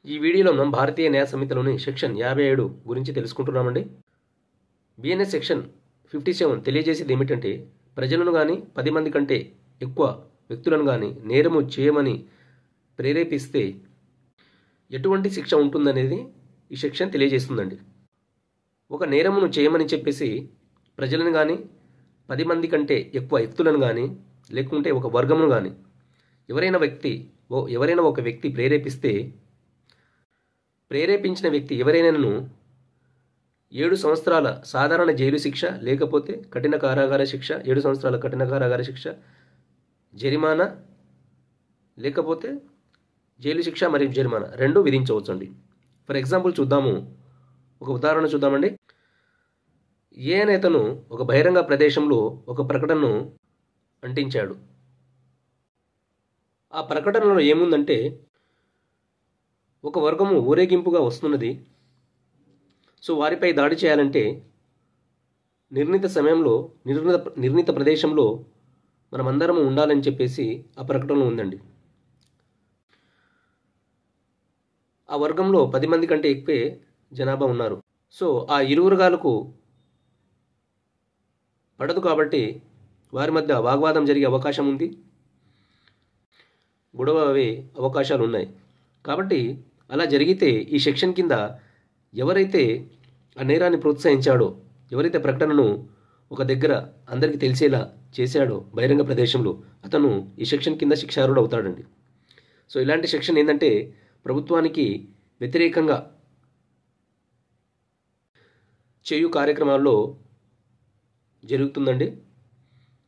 ఈ వీడియోలో మనం భారతీయ న్యాయ సంహితలోని సెక్షన్ 57 గురించి తెలుసుకుంటున్నామండి. బిఎన్ఎస్ సెక్షన్ 57 తెలియజేసేది ఏమిటంటే, ప్రజలను కానీ 10 మంది కంటే ఎక్కువ వ్యక్తులను కానీ నేరము చేయమని ప్రేరేపిస్తే ఎటువంటి శిక్ష ఉంటుందనేది ఈ సెక్షన్ తెలియజేస్తుందండి. ఒక నేరమును చేయమని చెప్పేసి ప్రజలను కానీ 10 మంది కంటే ఎక్కువ వ్యక్తులను కానీ లేకుంటే ఒక వర్గమును కానీ ఎవరైనా ఒక వ్యక్తి ప్రేరేపిస్తే, ప్రేరేపించిన వ్యక్తి ఎవరైనాను 7 సంవత్సరాల సాధారణ జైలు శిక్ష లేకపోతే కఠిన కారాగార శిక్ష, 7 సంవత్సరాల కఠిన కారాగార శిక్ష, జరిమానా లేకపోతే జైలు శిక్ష మరియు జరిమానా రెండు విధించవచ్చండి. ఫర్ ఎగ్జాంపుల్ చూద్దాము, ఒక ఉదాహరణ చూద్దామండి. ఏ నేతను ఒక బహిరంగ ప్రదేశంలో ఒక ప్రకటనను అంటించాడు. ఆ ప్రకటనలో ఏముందంటే, ఒక వర్గము ఊరేగింపుగా వస్తున్నది, సో వారిపై దాడి చేయాలంటే నిర్ణీత సమయంలో నిర్ణీత ప్రదేశంలో మనమందరము ఉండాలని చెప్పేసి ఆ ప్రకటనలో ఉందండి. ఆ వర్గంలో 10 మంది కంటే ఎక్కువే జనాభా ఉన్నారు. సో ఆ ఇరువురుగాలకు పడదు కాబట్టి వారి మధ్య వాగ్వాదం జరిగే అవకాశం ఉంది, గొడవ అవే అవకాశాలు ఉన్నాయి. కాబట్టి అలా జరిగితే ఈ సెక్షన్ కింద ఎవరైతే ఆ నేరాన్ని ప్రోత్సహించాడో, ఎవరైతే ప్రకటనను ఒక దగ్గర అందరికీ తెలిసేలా చేశాడో బహిరంగ ప్రదేశంలో, అతను ఈ సెక్షన్ కింద శిక్షార్హుడు అవుతాడండి. సో ఇలాంటి సెక్షన్ ఏంటంటే ప్రభుత్వానికి వ్యతిరేకంగా చేయు కార్యక్రమాల్లో జరుగుతుందండి.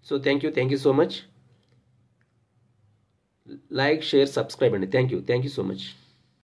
So thank you so much. Like, share, subscribe అండి. Thank you so much.